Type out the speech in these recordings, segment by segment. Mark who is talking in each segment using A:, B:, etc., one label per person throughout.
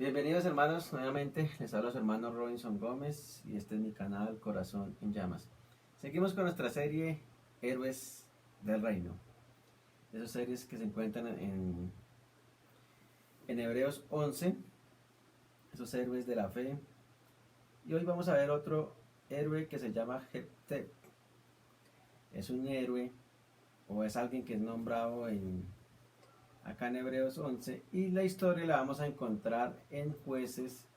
A: Bienvenidos hermanos, nuevamente les habla su hermano Robinson Gómez y este es mi canal Corazón en Llamas. Seguimos con nuestra serie Héroes del Reino. Esas series que se encuentran en Hebreos 11, esos héroes de la fe. Y hoy vamos a ver otro héroe que se llama Jefté. Es un héroe o es alguien que es nombrado acá en Hebreos 11 y la historia la vamos a encontrar en Jueces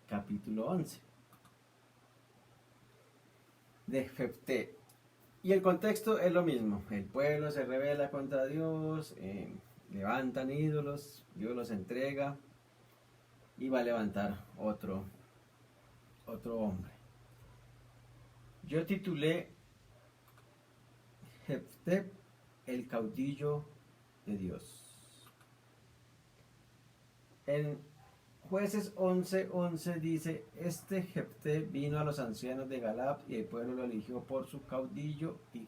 A: capítulo 11 de Jefté. Y el contexto es lo mismo, el pueblo se rebela contra Dios, levantan ídolos, Dios los entrega y va a levantar otro hombre. Yo titulé Jefté, el caudillo de Dios. En Jueces 11:11 dice, este Jefté vino a los ancianos de Galad y el pueblo lo eligió por su caudillo y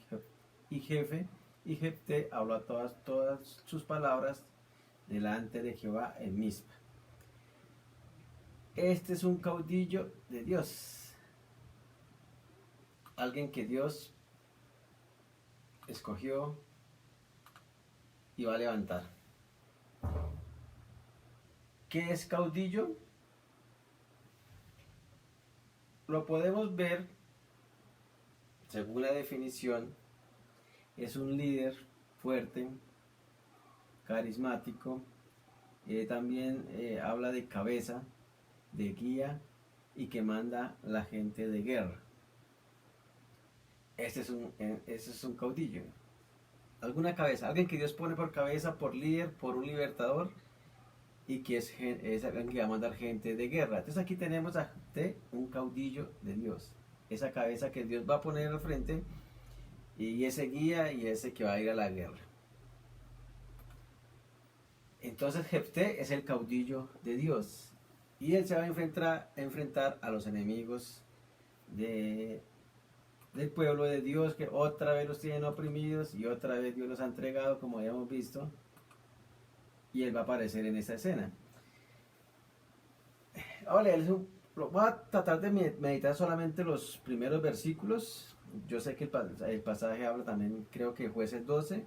A: jefe, y Jefté habló a todas sus palabras delante de Jehová en Mizpa. Este es un caudillo de Dios, alguien que Dios escogió y va a levantar. ¿Qué es caudillo? Lo podemos ver, según la definición, es un líder fuerte, carismático, también habla de cabeza, de guía y que manda la gente de guerra. Ese es un caudillo. Alguna cabeza, alguien que Dios pone por cabeza, por líder, por un libertador y que es alguien que va a mandar gente de guerra. Entonces aquí tenemos a un caudillo de Dios, esa cabeza que Dios va a poner al frente y ese guía y ese que va a ir a la guerra. Entonces Jefté es el caudillo de Dios y él se va a enfrentar a los enemigos del pueblo de Dios, que otra vez los tienen oprimidos y otra vez Dios los ha entregado, como habíamos visto, y él va a aparecer en esa escena. Ahora, voy a tratar de meditar solamente los primeros versículos. Yo sé que el pasaje habla también, creo que Jueces 12.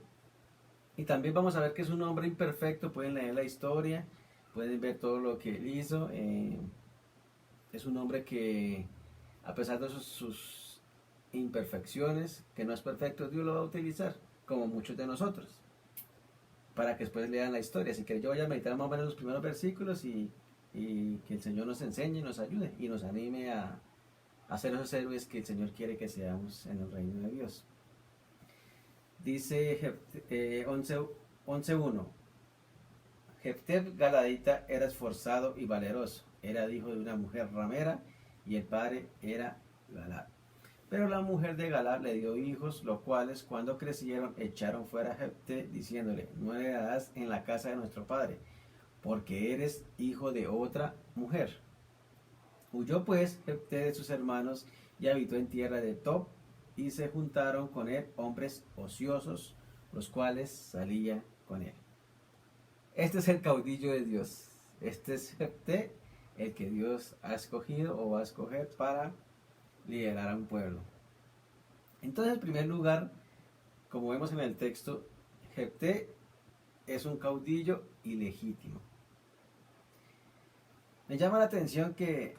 A: Y también vamos a ver que es un hombre imperfecto. Pueden leer la historia, pueden ver todo lo que él hizo. Es un hombre que, a pesar de sus imperfecciones, que no es perfecto, Dios lo va a utilizar, como muchos de nosotros, para que después lean la historia. Así que yo voy a meditar más o menos los primeros versículos y que el Señor nos enseñe, nos ayude y nos anime a ser esos héroes que el Señor quiere que seamos en el reino de Dios. Dice 11:1. Jefté Galadita era esforzado y valeroso, era hijo de una mujer ramera y el padre era Galad. Pero la mujer de Galad le dio hijos, los cuales cuando crecieron echaron fuera a Jefté diciéndole, no heredarás en la casa de nuestro padre, porque eres hijo de otra mujer. Huyó pues Jefté de sus hermanos y habitó en tierra de Tob, y se juntaron con él hombres ociosos, los cuales salían con él. Este es el caudillo de Dios. Este es Jefté, el que Dios ha escogido o va a escoger para liderar a un pueblo. Entonces, en primer lugar, como vemos en el texto, Jefté es un caudillo ilegítimo. Me llama la atención que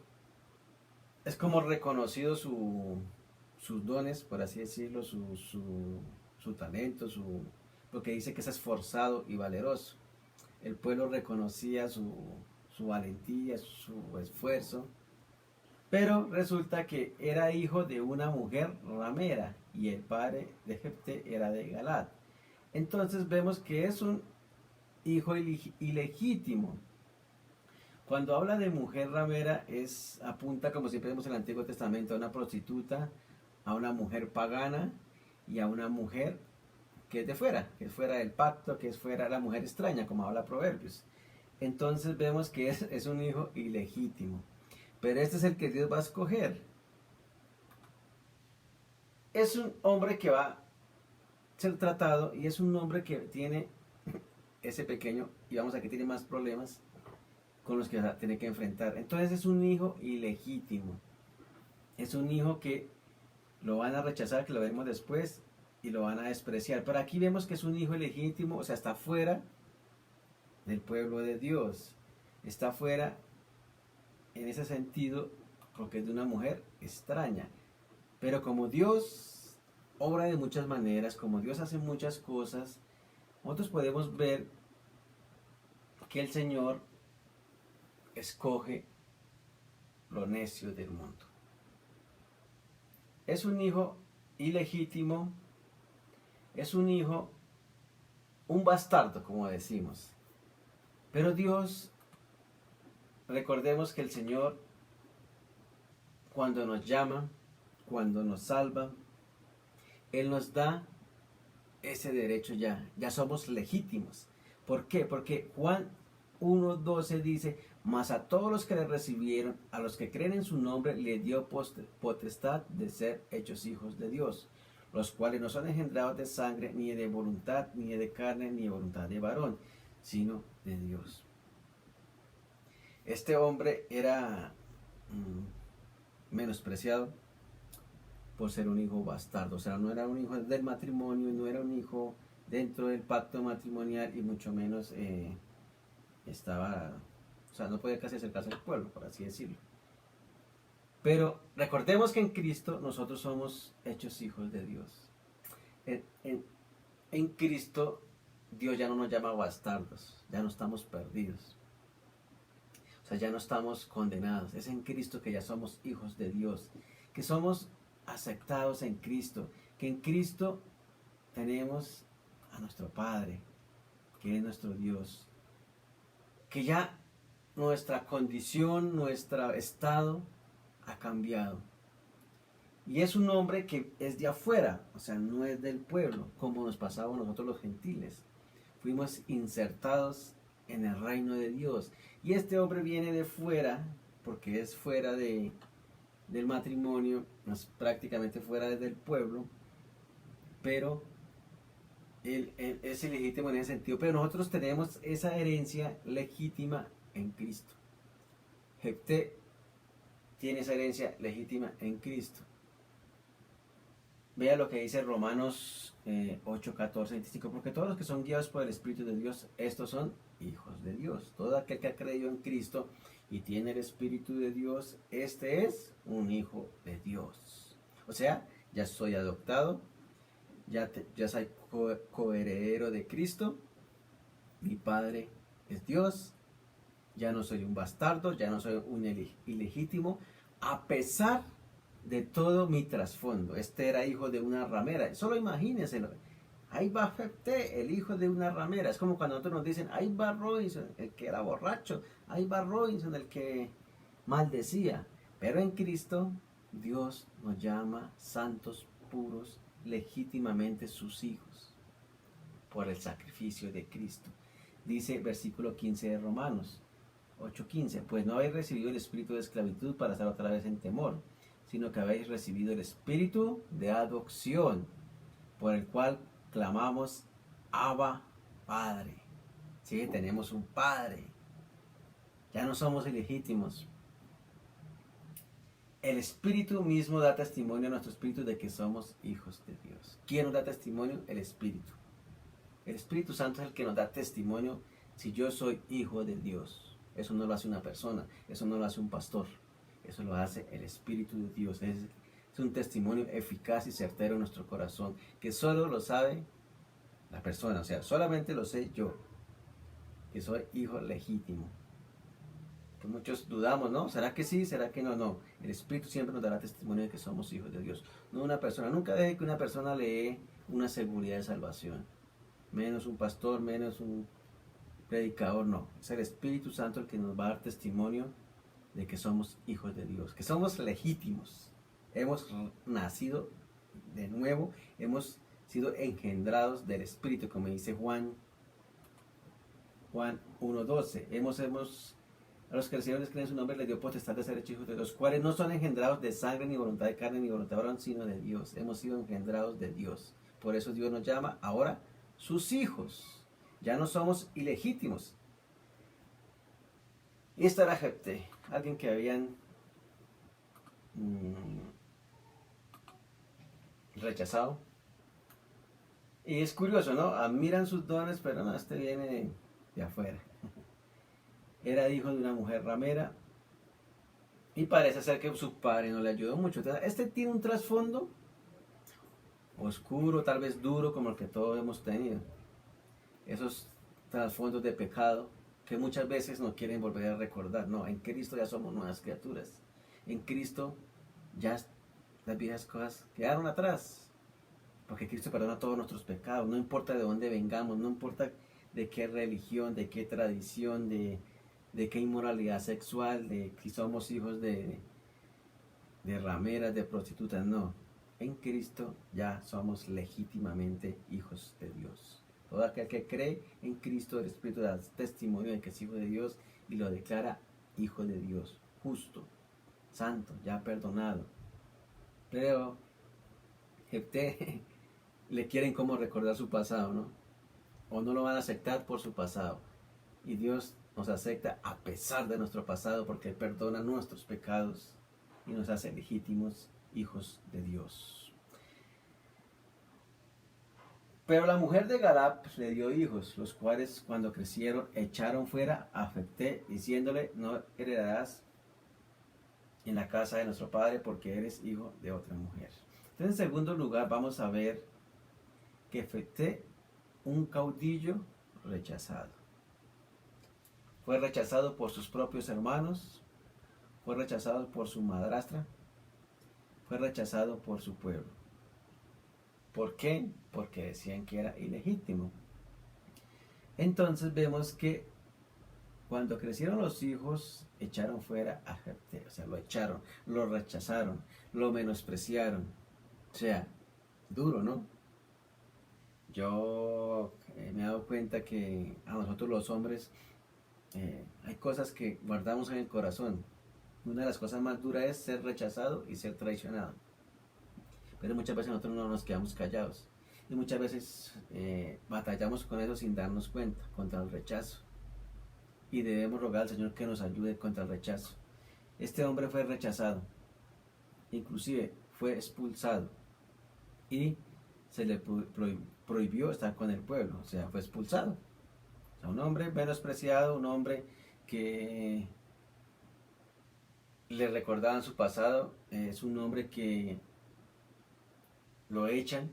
A: es como reconocido sus dones, por así decirlo, su talento, porque dice que es esforzado y valeroso. El pueblo reconocía su valentía, su esfuerzo, pero resulta que era hijo de una mujer ramera y el padre de Jefté era de Galad. Entonces vemos que es un hijo ilegítimo. Cuando habla de mujer ramera apunta, como siempre vemos en el Antiguo Testamento, a una prostituta, a una mujer pagana y a una mujer que es de fuera, que es fuera del pacto, que es fuera la mujer extraña, como habla Proverbios. Entonces vemos que es un hijo ilegítimo. Pero este es el que Dios va a escoger. Es un hombre que va a ser tratado y es un hombre que tiene ese pequeño, y vamos a que tiene más problemas, con los que tiene que enfrentar. Entonces es un hijo ilegítimo. Es un hijo que lo van a rechazar, que lo vemos después, y lo van a despreciar. Pero aquí vemos que es un hijo ilegítimo, o sea, está fuera del pueblo de Dios. Está fuera en ese sentido porque es de una mujer extraña. Pero como Dios obra de muchas maneras, como Dios hace muchas cosas, nosotros podemos ver que el Señor escoge lo necio del mundo. Es un hijo ilegítimo, es un hijo, un bastardo, como decimos. Pero Dios, recordemos que el Señor, cuando nos llama, cuando nos salva, Él nos da ese derecho ya. Ya somos legítimos. ¿Por qué? Porque Juan 1:12 dice: mas a todos los que le recibieron, a los que creen en su nombre, le dio potestad de ser hechos hijos de Dios, los cuales no son engendrados de sangre, ni de voluntad, ni de carne, ni de voluntad de varón, sino de Dios. Este hombre era menospreciado por ser un hijo bastardo. O sea, no era un hijo del matrimonio, no era un hijo dentro del pacto matrimonial, y mucho menos o sea, no podía casi acercarse al pueblo, por así decirlo. Pero recordemos que en Cristo nosotros somos hechos hijos de Dios. En Cristo Dios ya no nos llama bastardos, ya no estamos perdidos. O sea, ya no estamos condenados. Es en Cristo que ya somos hijos de Dios, que somos aceptados en Cristo, que en Cristo tenemos a nuestro Padre, que es nuestro Dios, que ya nuestra condición, nuestro estado ha cambiado. Y es un hombre que es de afuera, o sea, no es del pueblo, como nos pasaba a nosotros los gentiles. Fuimos insertados en el reino de Dios. Y este hombre viene de fuera, porque es fuera del matrimonio, es prácticamente fuera del pueblo, pero él es ilegítimo en ese sentido. Pero nosotros tenemos esa herencia legítima en Cristo. Jefté tiene esa herencia legítima en Cristo. Vea lo que dice Romanos 8, 14, 25. Porque todos los que son guiados por el Espíritu de Dios, estos son hijos de Dios. Todo aquel que ha creído en Cristo y tiene el Espíritu de Dios, este es un hijo de Dios. O sea, ya soy adoptado, ya soy coheredero de Cristo, mi Padre es Dios, ya no soy un bastardo, ya no soy un ilegítimo, a pesar de todo mi trasfondo. Este era hijo de una ramera. Solo imagínense, ahí va Jefté, el hijo de una ramera. Es como cuando nosotros nos dicen: ahí va Robinson, el que era borracho, ahí va Robinson, el que maldecía. Pero en Cristo, Dios nos llama santos, puros, legítimamente sus hijos, por el sacrificio de Cristo. Dice versículo 15 de Romanos 8:15: pues no habéis recibido el espíritu de esclavitud para estar otra vez en temor, sino que habéis recibido el espíritu de adopción, por el cual clamamos: Abba, Padre. Sí, tenemos un Padre. Ya no somos ilegítimos. El Espíritu mismo da testimonio a nuestro espíritu de que somos hijos de Dios. ¿Quién nos da testimonio? El Espíritu. El Espíritu Santo es el que nos da testimonio si yo soy hijo de Dios. Eso no lo hace una persona, eso no lo hace un pastor, eso lo hace el Espíritu de Dios. Es un testimonio eficaz y certero en nuestro corazón, que solo lo sabe la persona, o sea, solamente lo sé yo, que soy hijo legítimo. Que muchos dudamos, ¿no? ¿Será que sí? ¿Será que no? No, el Espíritu siempre nos dará testimonio de que somos hijos de Dios. No una persona. Nunca deje que una persona le dé una seguridad de salvación. Menos un pastor, menos un predicador, no. Es el Espíritu Santo el que nos va a dar testimonio de que somos hijos de Dios, que somos legítimos. Hemos nacido de nuevo, hemos sido engendrados del Espíritu, como dice Juan 1:12. A los que el Señor les cree en su nombre les dio potestad de ser hechos hijos de Dios, los cuales no son engendrados de sangre, ni voluntad de carne, ni voluntad de varón, sino de Dios. Hemos sido engendrados de Dios. Por eso Dios nos llama ahora sus hijos. Ya no somos ilegítimos. Y esta era Jefté, alguien que habían rechazado. Y es curioso, ¿no? Admiran sus dones, pero no, este viene de afuera. Era hijo de una mujer ramera y parece ser que su padre no le ayudó mucho. Este tiene un trasfondo oscuro, tal vez duro, como el que todos hemos tenido. Esos trasfondos de pecado que muchas veces nos quieren volver a recordar. No, en Cristo ya somos nuevas criaturas. En Cristo ya las viejas cosas quedaron atrás. Porque Cristo perdona todos nuestros pecados. No importa de dónde vengamos, no importa de qué religión, de qué tradición, de qué inmoralidad sexual, de si somos hijos de rameras, de prostitutas. No. En Cristo ya somos legítimamente hijos de Dios. Todo aquel que cree en Cristo, el Espíritu da testimonio de que es hijo de Dios y lo declara hijo de Dios, justo, santo, ya perdonado. Pero Jefté le quieren como recordar su pasado, ¿no? O no lo van a aceptar por su pasado. Y Dios nos acepta a pesar de nuestro pasado porque Él perdona nuestros pecados y nos hace legítimos hijos de Dios. Pero la mujer de Galad le dio hijos, los cuales cuando crecieron echaron fuera a Jefté, diciéndole: no heredarás en la casa de nuestro padre porque eres hijo de otra mujer. Entonces, en segundo lugar, vamos a ver que Jefté, un caudillo rechazado. Fue rechazado por sus propios hermanos, fue rechazado por su madrastra, fue rechazado por su pueblo. ¿Por qué? Porque decían que era ilegítimo. Entonces vemos que cuando crecieron los hijos, echaron fuera a Jefté, o sea, lo echaron, lo rechazaron, lo menospreciaron. O sea, duro, ¿no? Yo me he dado cuenta que a nosotros los hombres hay cosas que guardamos en el corazón. Una de las cosas más duras es ser rechazado y ser traicionado. Pero muchas veces nosotros no nos quedamos callados. Y muchas veces batallamos con eso sin darnos cuenta, contra el rechazo. Y debemos rogar al Señor que nos ayude contra el rechazo. Este hombre fue rechazado. Inclusive fue expulsado. Y se le prohibió estar con el pueblo. O sea, fue expulsado. O sea, un hombre menospreciado, un hombre que le recordaban su pasado. Es un hombre que lo echan.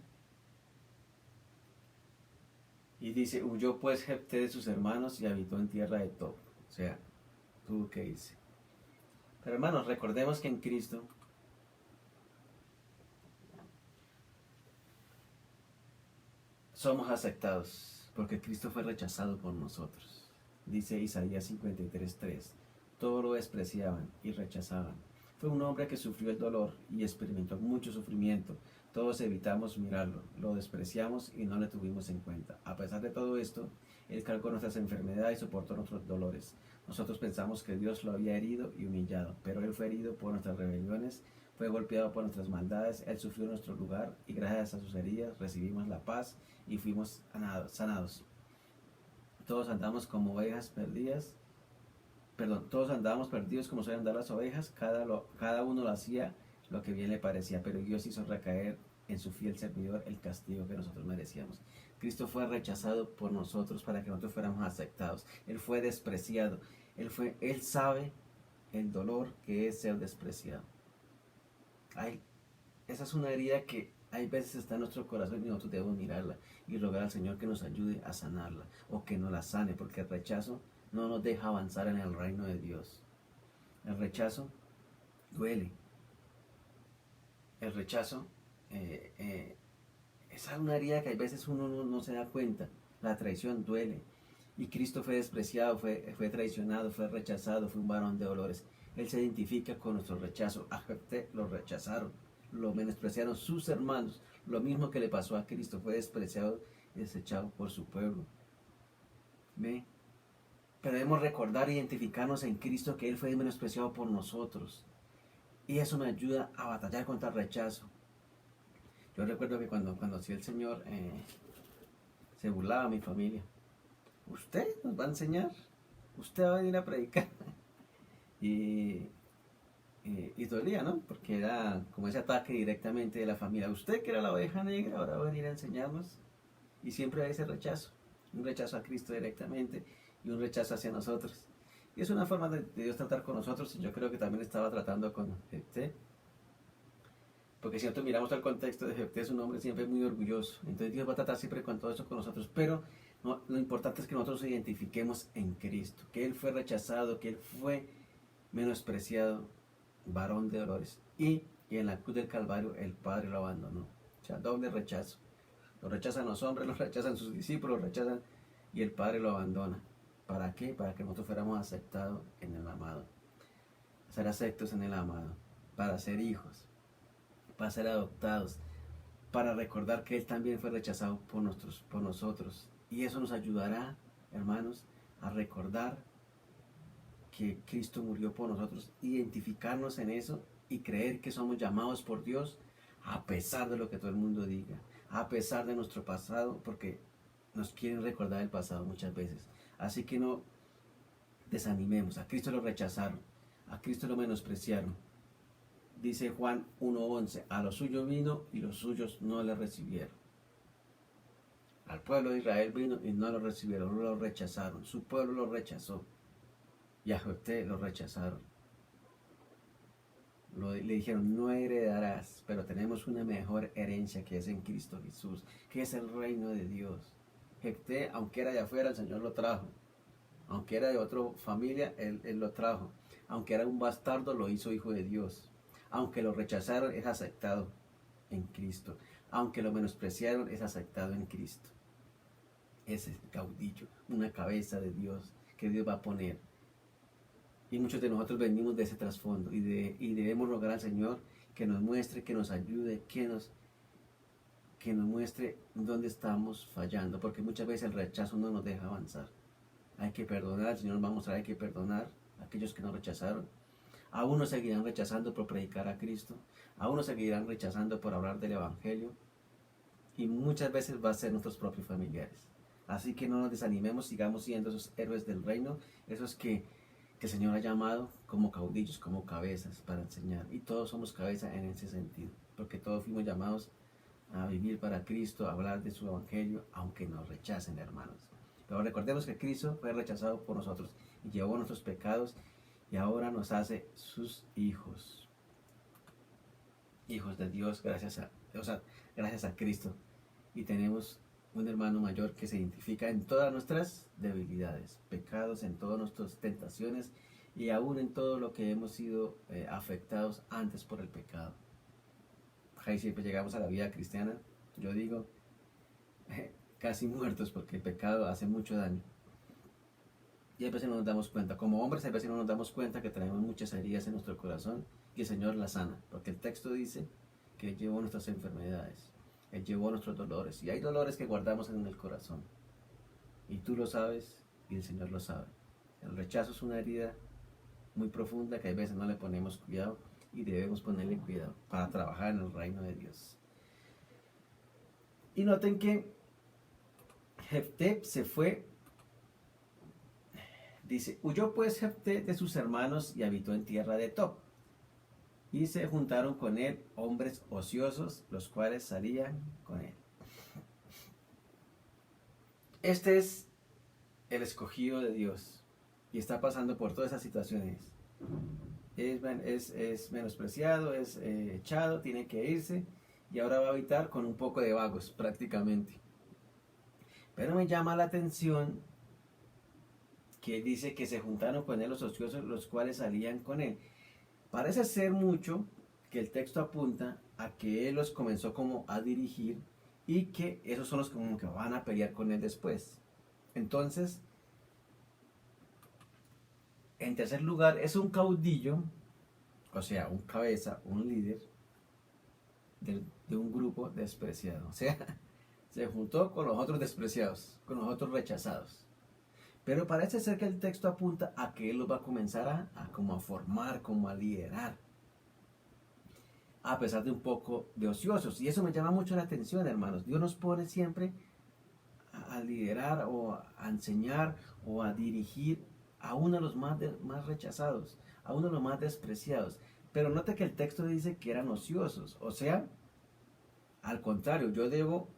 A: Y dice: huyó pues Jefté de sus hermanos y habitó en tierra de Tob. O sea, tuvo que irse. Pero hermanos, recordemos que en Cristo somos aceptados, porque Cristo fue rechazado por nosotros. Dice Isaías 53:3, todo lo despreciaban y rechazaban. Fue un hombre que sufrió el dolor y experimentó mucho sufrimiento. Todos evitamos mirarlo, lo despreciamos y no le tuvimos en cuenta. A pesar de todo esto, Él cargó nuestras enfermedades y soportó nuestros dolores. Nosotros pensamos que Dios lo había herido y humillado, pero Él fue herido por nuestras rebeliones, fue golpeado por nuestras maldades, Él sufrió en nuestro lugar y gracias a sus heridas recibimos la paz y fuimos sanados. Todos andamos como ovejas perdidas, todos andábamos perdidos como suelen andar las ovejas, cada uno lo hacía lo que bien le parecía, pero Dios hizo recaer en su fiel servidor el castigo que nosotros merecíamos. Cristo fue rechazado por nosotros para que nosotros fuéramos aceptados. Él fue despreciado. Él sabe el dolor que es ser despreciado. Esa es una herida que hay veces está en nuestro corazón y nosotros debemos mirarla y rogar al Señor que nos ayude a sanarla o que nos la sane, porque el rechazo no nos deja avanzar en el reino de Dios. El rechazo duele. El rechazo es una herida que a veces uno no se da cuenta. La traición duele. Y Cristo fue despreciado, fue traicionado, fue rechazado, fue un varón de dolores. Él se identifica con nuestro rechazo. A Jefté lo rechazaron, lo menospreciaron sus hermanos. Lo mismo que le pasó a Cristo, fue despreciado y desechado por su pueblo. ¿Ve? Pero debemos recordar e identificarnos en Cristo, que Él fue menospreciado por nosotros. Y eso me ayuda a batallar contra el rechazo. Yo recuerdo que cuando conocí al Señor, se burlaba a mi familia. ¿Usted nos va a enseñar? ¿Usted va a venir a predicar? y, y dolía, ¿no? Porque era como ese ataque directamente de la familia. Usted que era la oveja negra, ahora va a venir a enseñarnos. Y siempre hay ese rechazo, un rechazo a Cristo directamente y un rechazo hacia nosotros. Y es una forma de Dios tratar con nosotros, y yo creo que también estaba tratando con Jefté. Porque si nosotros miramos el contexto de Jefté, es un hombre siempre muy orgulloso. Entonces Dios va a tratar siempre con todo eso con nosotros. Pero no, lo importante es que nosotros nos identifiquemos en Cristo. Que Él fue rechazado, que Él fue menospreciado, varón de dolores. Y que en la cruz del Calvario el Padre lo abandonó. O sea, doble rechazo. Lo rechazan los hombres, lo rechazan sus discípulos, lo rechazan y el Padre lo abandona. ¿Para qué? Para que nosotros fuéramos aceptados en el amado. Ser aceptos en el amado. Para ser hijos. Para ser adoptados. Para recordar que Él también fue rechazado por nosotros. Y eso nos ayudará, hermanos, a recordar que Cristo murió por nosotros. Identificarnos en eso y creer que somos llamados por Dios a pesar de lo que todo el mundo diga. A pesar de nuestro pasado, porque nos quieren recordar el pasado muchas veces. Así que no desanimemos. A Cristo lo rechazaron, a Cristo lo menospreciaron. Dice Juan 1:11, a los suyos vino y los suyos no le recibieron. Al pueblo de Israel vino y no lo recibieron, lo rechazaron. Su pueblo lo rechazó y a Jefté lo rechazaron. Le dijeron, no heredarás, pero tenemos una mejor herencia que es en Cristo Jesús, que es el reino de Dios. Jefté, aunque era de afuera, el Señor lo trajo. Aunque era de otra familia, él lo trajo. Aunque era un bastardo, lo hizo hijo de Dios. Aunque lo rechazaron, es aceptado en Cristo. Aunque lo menospreciaron, es aceptado en Cristo. Ese es el caudillo, una cabeza de Dios que Dios va a poner. Y muchos de nosotros venimos de ese trasfondo y debemos rogar al Señor que nos muestre, que nos ayude, que nos muestre dónde estamos fallando, porque muchas veces el rechazo no nos deja avanzar. Hay que perdonar, el Señor nos va a mostrar, hay que perdonar a aquellos que nos rechazaron. A unos seguirán rechazando por predicar a Cristo, a unos seguirán rechazando por hablar del Evangelio, y muchas veces va a ser nuestros propios familiares. Así que no nos desanimemos, sigamos siendo esos héroes del reino, esos que el Señor ha llamado como caudillos, como cabezas para enseñar. Y todos somos cabeza en ese sentido, porque todos fuimos llamados a vivir para Cristo, a hablar de su Evangelio, aunque nos rechacen, hermanos. Pero recordemos que Cristo fue rechazado por nosotros y llevó nuestros pecados y ahora nos hace sus hijos. Hijos de Dios gracias a Cristo. Y tenemos un hermano mayor que se identifica en todas nuestras debilidades, pecados, en todas nuestras tentaciones y aún en todo lo que hemos sido afectados antes por el pecado. Ahí siempre llegamos a la vida cristiana, yo digo, casi muertos porque el pecado hace mucho daño. Y a veces no nos damos cuenta, como hombres a veces no nos damos cuenta que traemos muchas heridas en nuestro corazón y el Señor las sana, porque el texto dice que Él llevó nuestras enfermedades. Él llevó nuestros dolores. Y hay dolores que guardamos en el corazón. Y tú lo sabes y el Señor lo sabe. El rechazo es una herida muy profunda que a veces no le ponemos cuidado y debemos ponerle cuidado para trabajar en el reino de Dios. Y noten que Jefté se fue. Dice, huyó pues Jefté de sus hermanos y habitó en tierra de Tob. Y se juntaron con él hombres ociosos, los cuales salían con él. Este es el escogido de Dios y está pasando por todas esas situaciones. Es menospreciado, es echado, tiene que irse y ahora va a habitar con un poco de vagos prácticamente. Pero me llama la atención que dice que se juntaron con él los ociosos, los cuales salían con él. Parece ser mucho que el texto apunta a que él los comenzó como a dirigir y que esos son los como que van a pelear con él después. Entonces, en tercer lugar, es un caudillo, o sea, un cabeza, un líder de un grupo despreciado. O sea, se juntó con los otros despreciados, con los otros rechazados. Pero parece ser que el texto apunta a que él los va a comenzar como a formar, como a liderar. A pesar de un poco de ociosos. Y eso me llama mucho la atención, hermanos. Dios nos pone siempre a liderar o a enseñar o a dirigir a uno de los más rechazados, a uno de los más despreciados. Pero note que el texto dice que eran ociosos, o sea, al contrario, yo debo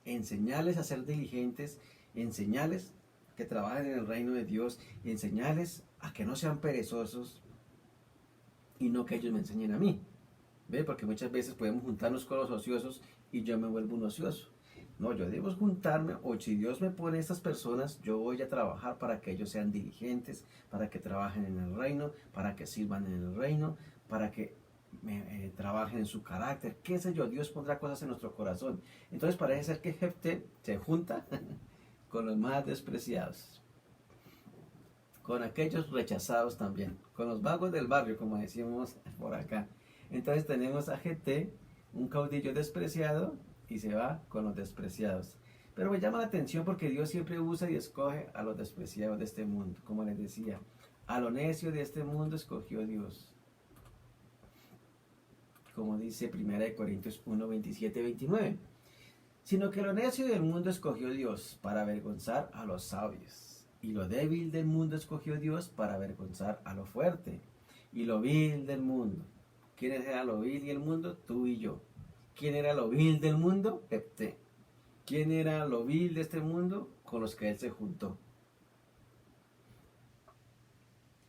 A: enseñarles a ser diligentes, enseñarles que trabajen en el reino de Dios, enseñarles a que no sean perezosos y no que ellos me enseñen a mí. ¿Ve? Porque muchas veces podemos juntarnos con los ociosos y yo me vuelvo un ocioso. No, yo debo juntarme, o si Dios me pone estas personas, yo voy a trabajar para que ellos sean diligentes, para que trabajen en el reino, para que sirvan en el reino, para que trabajen en su carácter, qué sé yo, Dios pondrá cosas en nuestro corazón. Entonces parece ser que Jefté se junta con los más despreciados, con aquellos rechazados también, con los vagos del barrio, como decimos por acá. Entonces tenemos a Jefté, un caudillo despreciado, y se va con los despreciados. Pero me llama la atención porque Dios siempre usa y escoge a los despreciados de este mundo. Como les decía, a lo necio de este mundo escogió Dios. Como dice 1 Corintios 1, 27, 29. Sino que lo necio del mundo escogió Dios para avergonzar a los sabios. Y lo débil del mundo escogió Dios para avergonzar a lo fuerte. Y lo vil del mundo. ¿Quién era lo vil y el mundo? Tú y yo. ¿Quién era lo vil del mundo? Jefté. ¿Quién era lo vil de este mundo? Con los que él se juntó.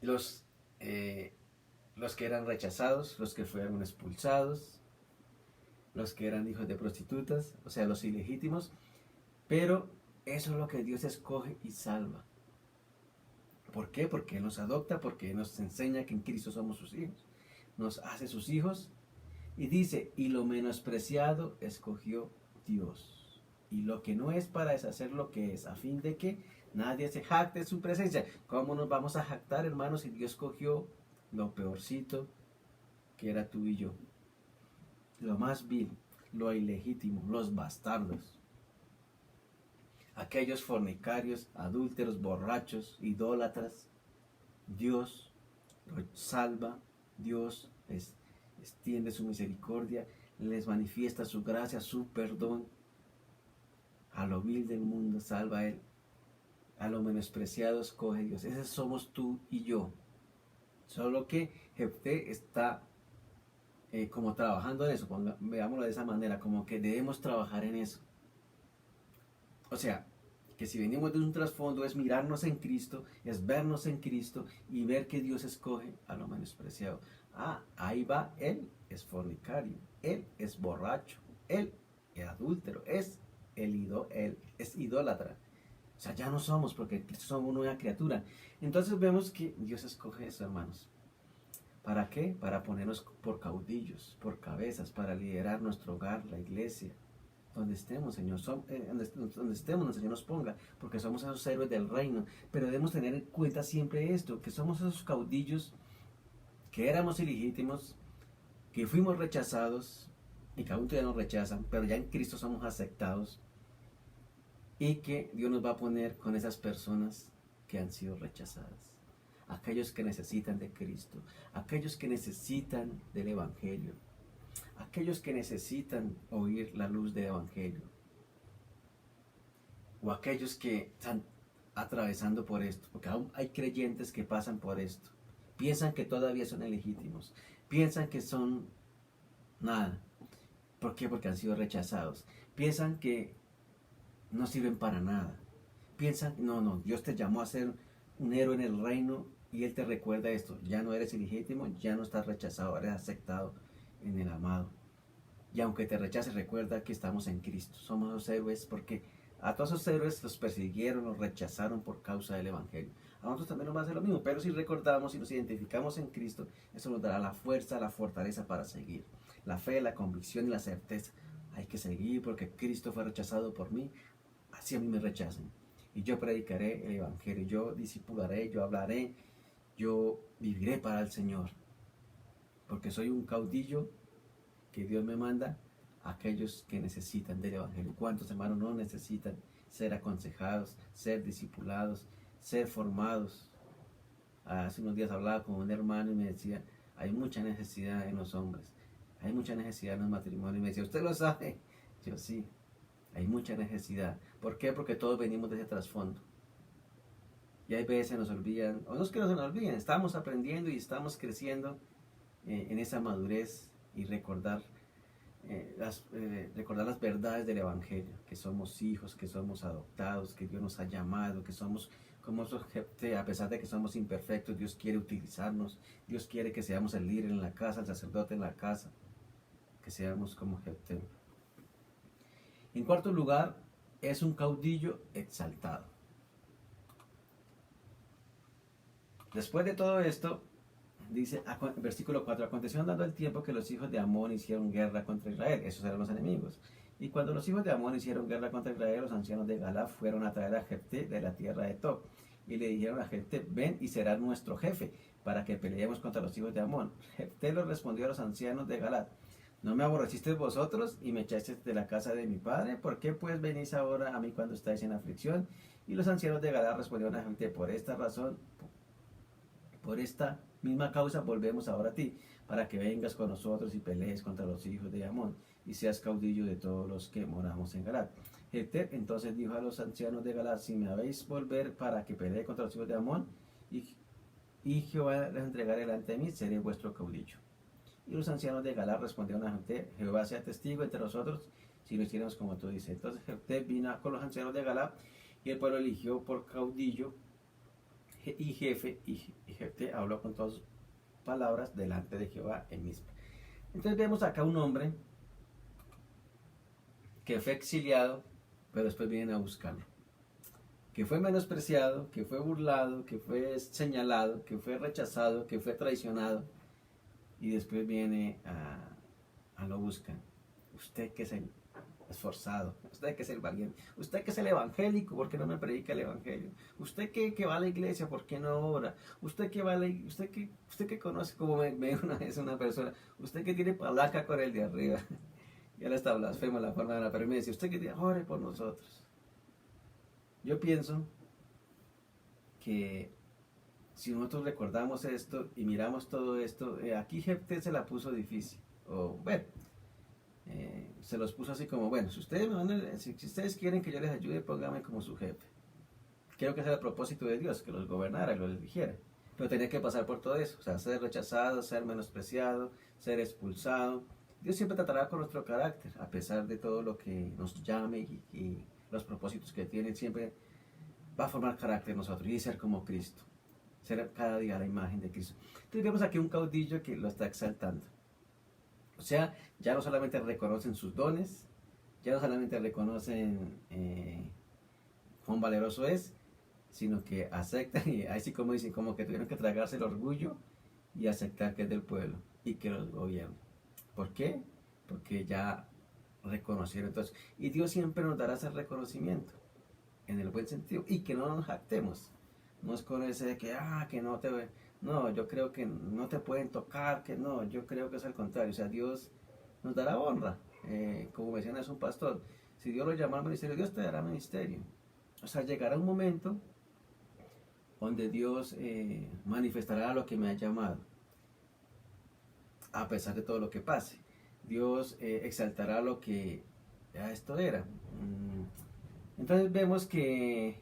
A: Los que eran rechazados, los que fueron expulsados, los que eran hijos de prostitutas, o sea, los ilegítimos. Pero eso es lo que Dios escoge y salva. ¿Por qué? Porque Él nos adopta, porque Él nos enseña que en Cristo somos sus hijos. Nos hace sus hijos. Y dice, y lo menospreciado escogió Dios. Y lo que no es para deshacer lo que es, a fin de que nadie se jacte en su presencia. ¿Cómo nos vamos a jactar, hermanos, si Dios escogió lo peorcito que era tú y yo? Lo más vil, lo ilegítimo, los bastardos. Aquellos fornicarios, adúlteros, borrachos, idólatras. Dios los salva, Dios extiende su misericordia, les manifiesta su gracia, su perdón. A lo vil del mundo salva Él, a lo menospreciado escoge Dios. Ese somos tú y yo. Solo que Jefté está como trabajando en eso, veámoslo de esa manera, como que debemos trabajar en eso. O sea, que si venimos de un trasfondo es mirarnos en Cristo, es vernos en Cristo y ver que Dios escoge a lo menospreciado. Ah, ahí va, él es fornicario, él es borracho, él es adúltero, él es idólatra. O sea, ya no somos, porque en Cristo somos una nueva criatura. Entonces vemos que Dios escoge eso, hermanos. ¿Para qué? Para ponernos por caudillos, por cabezas, para liderar nuestro hogar, la iglesia. Donde estemos, Señor, donde estemos, el Señor nos ponga, porque somos esos héroes del reino. Pero debemos tener en cuenta siempre esto, que somos esos caudillos que éramos ilegítimos, que fuimos rechazados y que aún todavía nos rechazan, pero ya en Cristo somos aceptados, y que Dios nos va a poner con esas personas que han sido rechazadas. Aquellos que necesitan de Cristo, aquellos que necesitan del Evangelio, aquellos que necesitan oír la luz del Evangelio, o aquellos que están atravesando por esto, porque aún hay creyentes que pasan por esto, piensan que todavía son ilegítimos, piensan que son nada. ¿Por qué? Porque han sido rechazados, piensan que no sirven para nada, piensan, no, Dios te llamó a ser un héroe en el reino y Él te recuerda esto, ya no eres ilegítimo, ya no estás rechazado, eres aceptado en el amado. Y aunque te rechace, recuerda que estamos en Cristo. Somos los héroes porque a todos esos héroes los persiguieron, los rechazaron por causa del Evangelio. A nosotros también nos va a hacer lo mismo, pero si recordamos y nos identificamos en Cristo, eso nos dará la fuerza, la fortaleza para seguir. La fe, la convicción y la certeza. Hay que seguir porque Cristo fue rechazado por mí, así a mí me rechazan. Y yo predicaré el Evangelio, yo discipularé, yo hablaré, yo viviré para el Señor. Porque soy un caudillo que Dios me manda a aquellos que necesitan del Evangelio. ¿Cuántos hermanos no necesitan ser aconsejados, ser discipulados, ser formados? Hace unos días hablaba con un hermano y me decía, hay mucha necesidad en los hombres, hay mucha necesidad en los matrimonios. Y me decía, ¿usted lo sabe? Yo sí, hay mucha necesidad. ¿Por qué? Porque todos venimos de ese trasfondo. Y hay veces se nos olvidan, o no es que nos olviden, estamos aprendiendo y estamos creciendo en esa madurez y recordar las verdades del Evangelio, que somos hijos, que somos adoptados, que Dios nos ha llamado, que somos como esos a pesar de que somos imperfectos, Dios quiere utilizarnos, Dios quiere que seamos el líder en la casa, el sacerdote en la casa, que seamos como Jefté. En cuarto lugar, es un caudillo exaltado. Después de todo esto, dice, versículo 4, aconteció andando el tiempo que los hijos de Amón hicieron guerra contra Israel, esos eran los enemigos. Y cuando los hijos de Amón hicieron guerra contra Israel, los ancianos de Galá fueron a traer a Jefté de la tierra de Tob. Y le dijeron a Jefté, ven y serás nuestro jefe, para que peleemos contra los hijos de Amón. Jefté les respondió a los ancianos de Galad, ¿no me aborrecisteis vosotros y me echasteis de la casa de mi padre? ¿Por qué pues venís ahora a mí cuando estáis en aflicción? Y los ancianos de Galad respondieron a Jefté, por esta razón, por esta misma causa volvemos ahora a ti, para que vengas con nosotros y pelees contra los hijos de Amón, y seas caudillo de todos los que moramos en Galad. Jefté entonces dijo a los ancianos de Galad, si me habéis volver para que pelee contra los hijos de Amón, y Jehová les entregará delante de mí, seré vuestro caudillo. Y los ancianos de Galad respondieron a Jefté, Jehová sea testigo entre nosotros, si lo hiciéramos como tú dices. Entonces Jefté vino con los ancianos de Galad, y el pueblo eligió por caudillo y jefe, y Jefté habló con todas sus palabras delante de Jehová en Mizpa. Entonces vemos acá un hombre que fue exiliado, pero después vienen a buscarlo, que fue menospreciado, que fue burlado, que fue señalado, que fue rechazado, que fue traicionado, y después viene a lo buscan. Usted que es el esforzado, usted que es el valiente, usted que es el evangélico, ¿por qué no me predica el evangelio? Usted que va a la iglesia, ¿por qué no ora? Usted que va a usted que conoce, como me una vez una persona, usted que tiene palanca con el de arriba, ya le está blasfemo la forma de la permanencia, usted que dice, ore por nosotros. Yo pienso que si nosotros recordamos esto y miramos todo esto, aquí Jefté se la puso difícil, o bueno, se los puso así como, bueno, si ustedes quieren que yo les ayude, pónganme como su jefe. Creo que ese era el propósito de Dios, que los gobernara y los eligiera. Pero tenía que pasar por todo eso, o sea, ser rechazado, ser menospreciado, ser expulsado. Dios siempre tratará con nuestro carácter, a pesar de todo lo que nos llame y los propósitos que tiene, siempre va a formar carácter en nosotros y ser como Cristo, ser cada día la imagen de Cristo. Entonces vemos aquí un caudillo que lo está exaltando. O sea, ya no solamente reconocen sus dones, ya no solamente reconocen cuán valeroso es, sino que aceptan, y así como dicen, como que tuvieron que tragarse el orgullo y aceptar que es del pueblo y que los gobierna. ¿Por qué? Porque ya reconocieron entonces. Y Dios siempre nos dará ese reconocimiento, en el buen sentido, y que no nos jactemos. No es con ese de que no te ve. No, yo creo que no te pueden tocar, que no, yo creo que es al contrario. O sea, Dios nos dará honra. Como menciona, es un pastor. Si Dios lo llama al ministerio, Dios te dará ministerio. O sea, llegará un momento donde Dios manifestará lo que me ha llamado, a pesar de todo lo que pase. Dios exaltará lo que ya esto era. Entonces vemos que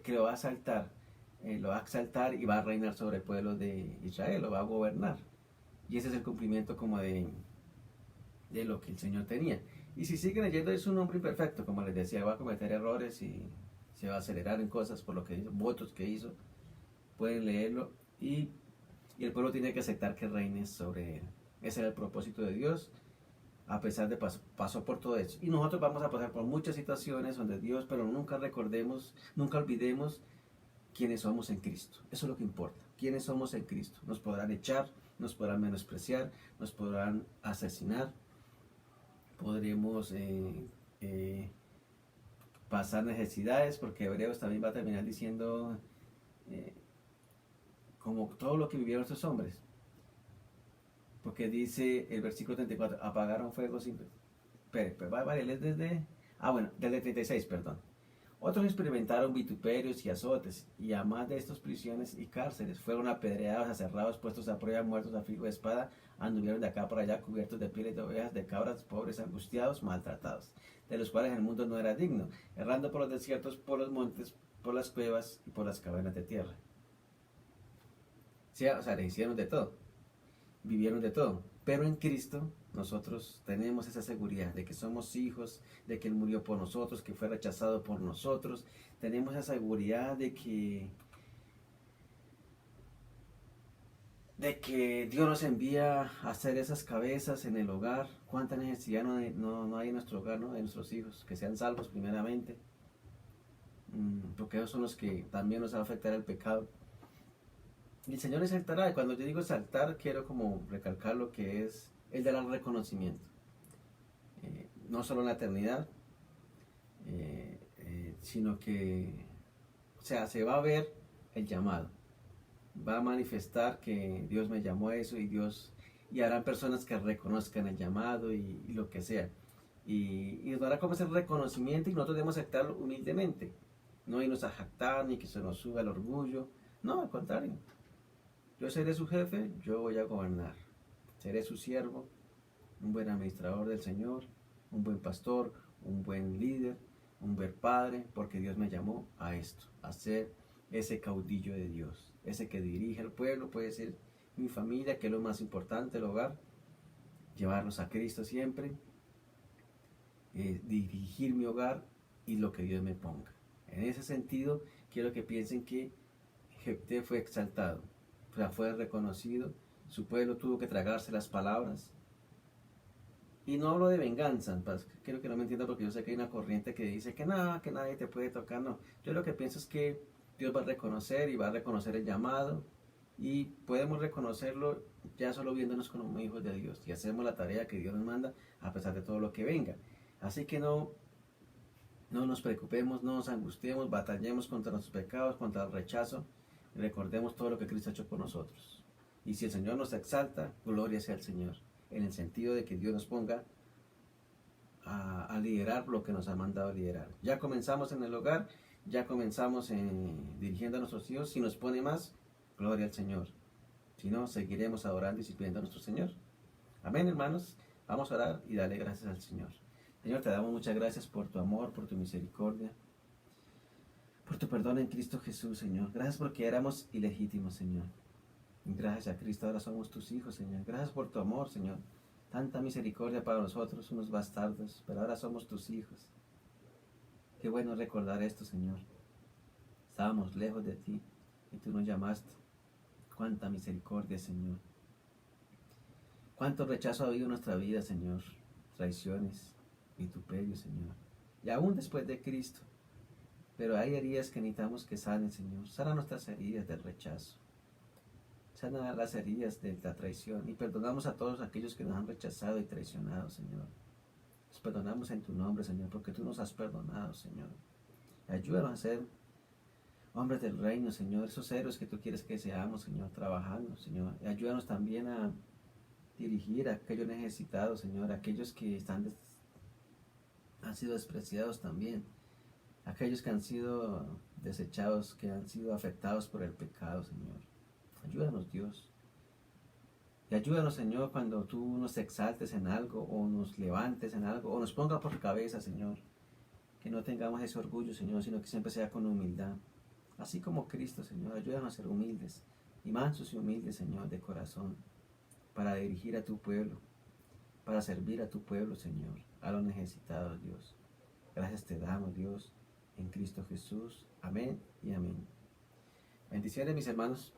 A: lo va a exaltar. Lo va a exaltar y va a reinar sobre el pueblo de Israel, lo va a gobernar. Y ese es el cumplimiento como de lo que el Señor tenía. Y si siguen leyendo, es un hombre imperfecto, como les decía, va a cometer errores y se va a acelerar en cosas por lo que hizo, votos que hizo. Pueden leerlo y el pueblo tiene que aceptar que reine sobre él. Ese era el propósito de Dios, a pesar de pasó por todo eso. Y nosotros vamos a pasar por muchas situaciones donde Dios, pero nunca recordemos, nunca olvidemos quiénes somos en Cristo. Eso es lo que importa. Quiénes somos en Cristo. Nos podrán echar, nos podrán menospreciar, nos podrán asesinar, podremos pasar necesidades, porque Hebreos también va a terminar diciendo como todo lo que vivieron estos hombres. Porque dice el versículo 34, apagaron fuego sin... Vale, desde... desde 36, perdón. Otros experimentaron vituperios y azotes, y a más de estos prisiones y cárceles, fueron apedreados, aserrados, puestos a prueba, muertos a filo de espada, anduvieron de acá para allá cubiertos de pieles de ovejas, de cabras, pobres, angustiados, maltratados, de los cuales el mundo no era digno, errando por los desiertos, por los montes, por las cuevas y por las cavernas de tierra. Sí, o sea, le hicieron de todo, vivieron de todo. Pero en Cristo nosotros tenemos esa seguridad de que somos hijos, de que Él murió por nosotros, que fue rechazado por nosotros. Tenemos esa seguridad de que Dios nos envía a hacer esas cabezas en el hogar. Cuánta necesidad no hay en nuestro hogar, ¿no? De nuestros hijos, que sean salvos primeramente, porque ellos son los que también nos va a afectar el pecado. Y el Señor exaltará. Y cuando yo digo exaltar, quiero como recalcar lo que es el del reconocimiento. No solo en la eternidad, sino que, o sea, se va a ver el llamado. Va a manifestar que Dios me llamó a eso y harán personas que reconozcan el llamado y lo que sea. Y nos dará como ese reconocimiento y nosotros debemos aceptarlo humildemente. No irnos a jactar ni que se nos suba el orgullo. No, al contrario. Yo seré su jefe, yo voy a gobernar. Seré su siervo, un buen administrador del Señor, un buen pastor, un buen líder, un buen padre, porque Dios me llamó a esto, a ser ese caudillo de Dios, ese que dirige al pueblo, puede ser mi familia, que es lo más importante, el hogar, llevarlos a Cristo siempre, dirigir mi hogar y lo que Dios me ponga. En ese sentido, quiero que piensen que Jefté fue exaltado, o sea, fue reconocido, su pueblo tuvo que tragarse las palabras. Y no hablo de venganza, pues, quiero que no me entienda porque yo sé que hay una corriente que dice que nada, que nadie te puede tocar, no. Yo lo que pienso es que Dios va a reconocer y va a reconocer el llamado y podemos reconocerlo ya solo viéndonos como hijos de Dios y hacemos la tarea que Dios nos manda a pesar de todo lo que venga. Así que no nos preocupemos, no nos angustiemos, batallemos contra nuestros pecados, contra el rechazo. Recordemos todo lo que Cristo ha hecho por nosotros. Y si el Señor nos exalta, gloria sea al Señor. En el sentido de que Dios nos ponga a liderar lo que nos ha mandado a liderar. Ya comenzamos en el hogar, ya comenzamos dirigiendo a nuestros hijos. Si nos pone más, gloria al Señor. Si no, seguiremos adorando y sirviendo a nuestro Señor. Amén, hermanos. Vamos a orar y darle gracias al Señor. Señor, te damos muchas gracias por tu amor, por tu misericordia, por tu perdón en Cristo Jesús, Señor. Gracias porque éramos ilegítimos, Señor. Gracias a Cristo, ahora somos tus hijos, Señor. Gracias por tu amor, Señor. Tanta misericordia para nosotros, unos bastardos, pero ahora somos tus hijos. Qué bueno recordar esto, Señor. Estábamos lejos de ti y tú nos llamaste. Cuánta misericordia, Señor. Cuánto rechazo ha habido en nuestra vida, Señor. Traiciones, vituperios, Señor. Y aún después de Cristo. Pero hay heridas que necesitamos que sanen, Señor. Sana nuestras heridas del rechazo. Sana las heridas de la traición. Y perdonamos a todos aquellos que nos han rechazado y traicionado, Señor. Los perdonamos en tu nombre, Señor, porque tú nos has perdonado, Señor. Ayúdanos a ser hombres del reino, Señor. Esos héroes que tú quieres que seamos, Señor, trabajando, Señor. Y ayúdanos también a dirigir a aquellos necesitados, Señor. A aquellos que han sido despreciados también. Aquellos que han sido desechados, que han sido afectados por el pecado, Señor. Ayúdanos, Dios. Y ayúdanos, Señor, cuando tú nos exaltes en algo, o nos levantes en algo, o nos pongas por cabeza, Señor. Que no tengamos ese orgullo, Señor, sino que siempre sea con humildad. Así como Cristo, Señor. Ayúdanos a ser humildes, y mansos y humildes, Señor, de corazón, para dirigir a tu pueblo, para servir a tu pueblo, Señor, a los necesitados, Dios. Gracias te damos, Dios, en Cristo Jesús. Amén y amén. Bendiciones, mis hermanos.